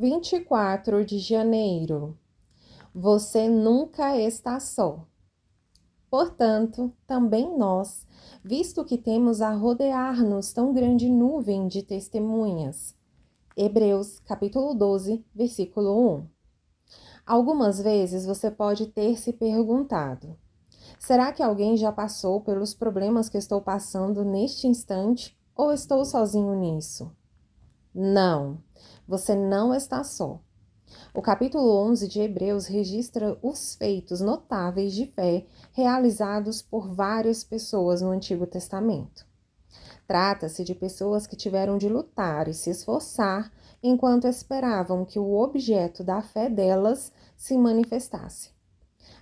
24 de janeiro. Você nunca está só. Portanto, também nós, visto que temos a rodear-nos tão grande nuvem de testemunhas. Hebreus, capítulo 12, versículo 1. Algumas vezes você pode ter se perguntado: será que alguém já passou pelos problemas que estou passando neste instante ou estou sozinho nisso? Não, você não está só. O capítulo 11 de Hebreus registra os feitos notáveis de fé realizados por várias pessoas no Antigo Testamento. Trata-se de pessoas que tiveram de lutar e se esforçar enquanto esperavam que o objeto da fé delas se manifestasse.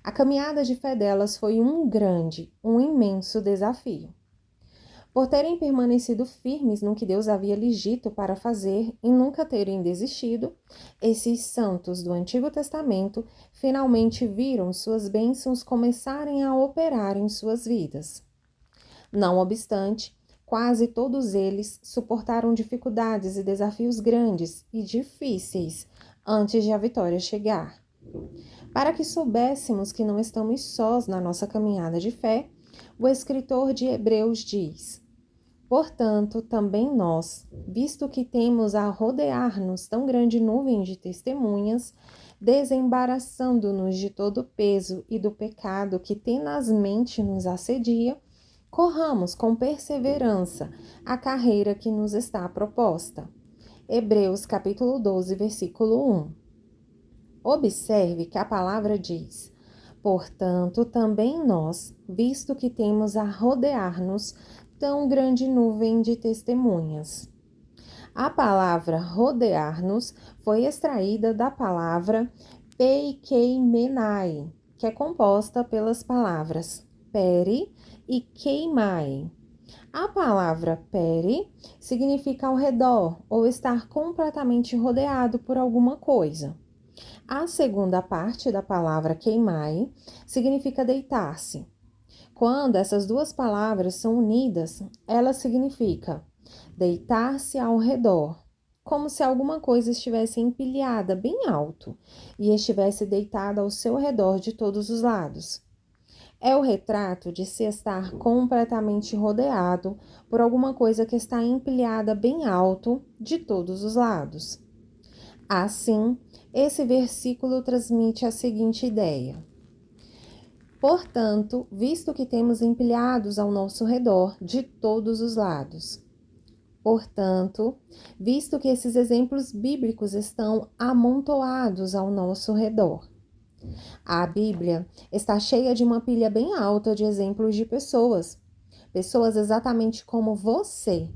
A caminhada de fé delas foi um imenso desafio. Por terem permanecido firmes no que Deus havia lhes dito para fazer e nunca terem desistido, esses santos do Antigo Testamento finalmente viram suas bênçãos começarem a operar em suas vidas. Não obstante, quase todos eles suportaram dificuldades e desafios grandes e difíceis antes de a vitória chegar. Para que soubéssemos que não estamos sós na nossa caminhada de fé, o escritor de Hebreus diz: portanto, também nós, visto que temos a rodear-nos tão grande nuvem de testemunhas, desembaraçando-nos de todo o peso e do pecado que tenazmente nos assedia, corramos com perseverança a carreira que nos está proposta. Hebreus capítulo 12, versículo 1. Observe que a palavra diz: portanto, também nós, visto que temos a rodear-nos tão grande nuvem de testemunhas. A palavra rodear-nos foi extraída da palavra peikeimenai, que é composta pelas palavras peri e keimai. A palavra peri significa ao redor ou estar completamente rodeado por alguma coisa. A segunda parte da palavra keimai significa deitar-se. Quando essas duas palavras são unidas, ela significa deitar-se ao redor, como se alguma coisa estivesse empilhada bem alto e estivesse deitada ao seu redor de todos os lados. É o retrato de se estar completamente rodeado por alguma coisa que está empilhada bem alto de todos os lados. Assim, esse versículo transmite a seguinte ideia: portanto, visto que temos empilhados ao nosso redor de todos os lados. Portanto, visto que esses exemplos bíblicos estão amontoados ao nosso redor. A Bíblia está cheia de uma pilha bem alta de exemplos de pessoas exatamente como você,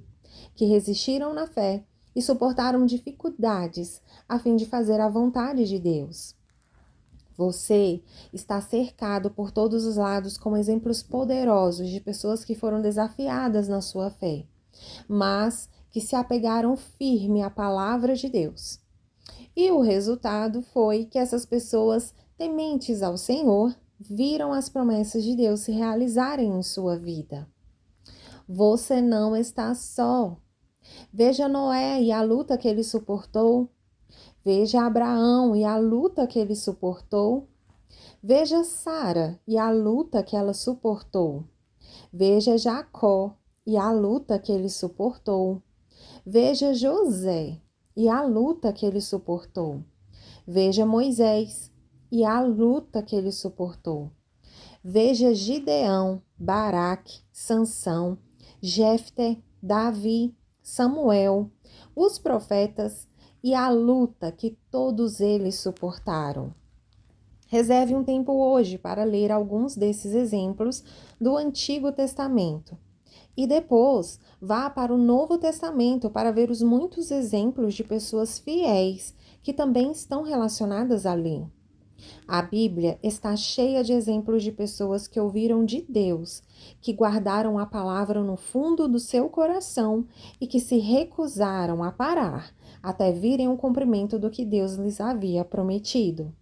que resistiram na fé e suportaram dificuldades a fim de fazer a vontade de Deus. Você está cercado por todos os lados com exemplos poderosos de pessoas que foram desafiadas na sua fé, mas que se apegaram firme à palavra de Deus. E o resultado foi que essas pessoas, tementes ao Senhor, viram as promessas de Deus se realizarem em sua vida. Você não está só. Veja Noé e a luta que ele suportou. Veja Abraão e a luta que ele suportou. Veja Sara e a luta que ela suportou. Veja Jacó e a luta que ele suportou. Veja José e a luta que ele suportou. Veja Moisés e a luta que ele suportou. Veja Gideão, Baraque, Sansão, Jefté, Davi, Samuel, os profetas e a luta que todos eles suportaram. Reserve um tempo hoje para ler alguns desses exemplos do Antigo Testamento. E depois vá para o Novo Testamento para ver os muitos exemplos de pessoas fiéis que também estão relacionadas ali. A Bíblia está cheia de exemplos de pessoas que ouviram de Deus, que guardaram a palavra no fundo do seu coração e que se recusaram a parar até virem o cumprimento do que Deus lhes havia prometido.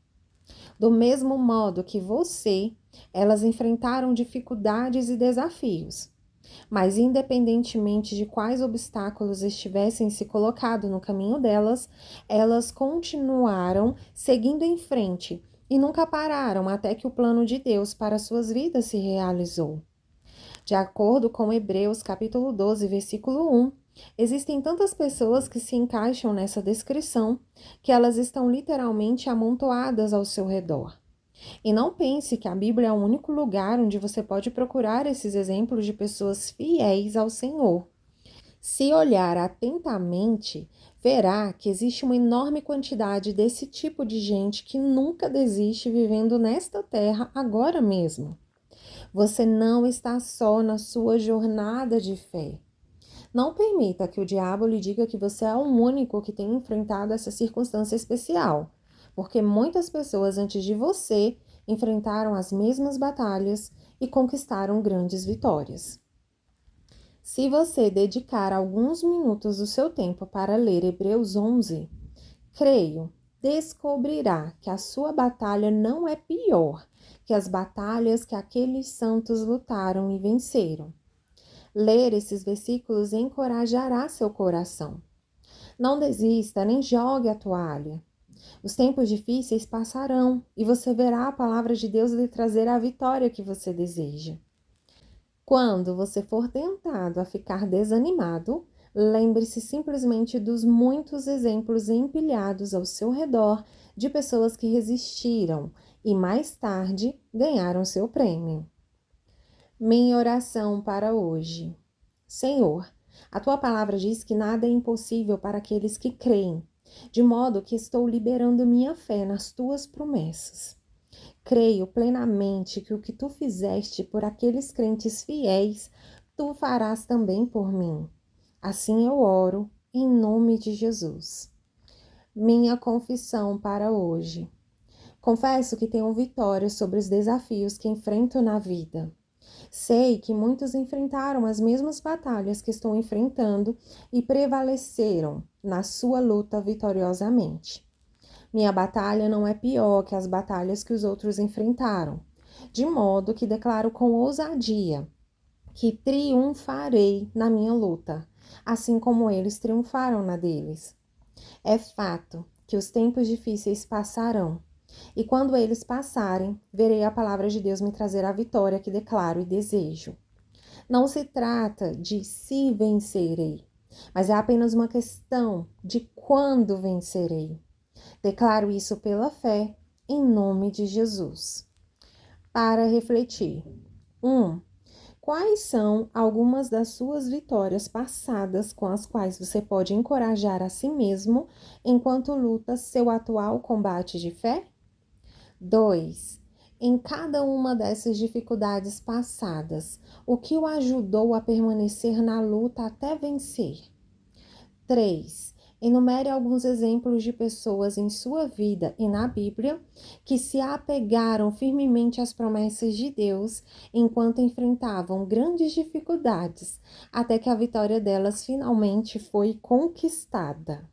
Do mesmo modo que você, elas enfrentaram dificuldades e desafios. Mas, independentemente de quais obstáculos estivessem se colocado no caminho delas, elas continuaram seguindo em frente e nunca pararam até que o plano de Deus para suas vidas se realizou. De acordo com Hebreus capítulo 12, versículo 1, existem tantas pessoas que se encaixam nessa descrição que elas estão literalmente amontoadas ao seu redor. E não pense que a Bíblia é o único lugar onde você pode procurar esses exemplos de pessoas fiéis ao Senhor. Se olhar atentamente, verá que existe uma enorme quantidade desse tipo de gente que nunca desiste vivendo nesta terra agora mesmo. Você não está só na sua jornada de fé. Não permita que o diabo lhe diga que você é o único que tem enfrentado essa circunstância especial, porque muitas pessoas antes de você enfrentaram as mesmas batalhas e conquistaram grandes vitórias. Se você dedicar alguns minutos do seu tempo para ler Hebreus 11, creio, descobrirá que a sua batalha não é pior que as batalhas que aqueles santos lutaram e venceram. Ler esses versículos encorajará seu coração. Não desista nem jogue a toalha. Os tempos difíceis passarão e você verá a palavra de Deus lhe trazer a vitória que você deseja. Quando você for tentado a ficar desanimado, lembre-se simplesmente dos muitos exemplos empilhados ao seu redor de pessoas que resistiram e mais tarde ganharam seu prêmio. Minha oração para hoje. Senhor, a tua palavra diz que nada é impossível para aqueles que creem, de modo que estou liberando minha fé nas tuas promessas. Creio plenamente que o que tu fizeste por aqueles crentes fiéis, tu farás também por mim. Assim eu oro, em nome de Jesus. Minha confissão para hoje. Confesso que tenho vitória sobre os desafios que enfrento na vida. Sei que muitos enfrentaram as mesmas batalhas que estou enfrentando e prevaleceram na sua luta vitoriosamente. Minha batalha não é pior que as batalhas que os outros enfrentaram, de modo que declaro com ousadia que triunfarei na minha luta, assim como eles triunfaram na deles. É fato que os tempos difíceis passarão, e quando eles passarem, verei a palavra de Deus me trazer a vitória que declaro e desejo. Não se trata de se vencerei, mas é apenas uma questão de quando vencerei. Declaro isso pela fé, em nome de Jesus. Para refletir. 1. Quais são algumas das suas vitórias passadas com as quais você pode encorajar a si mesmo enquanto luta seu atual combate de fé? 2. Em cada uma dessas dificuldades passadas, o que o ajudou a permanecer na luta até vencer? 3. Enumere alguns exemplos de pessoas em sua vida e na Bíblia que se apegaram firmemente às promessas de Deus enquanto enfrentavam grandes dificuldades, até que a vitória delas finalmente foi conquistada.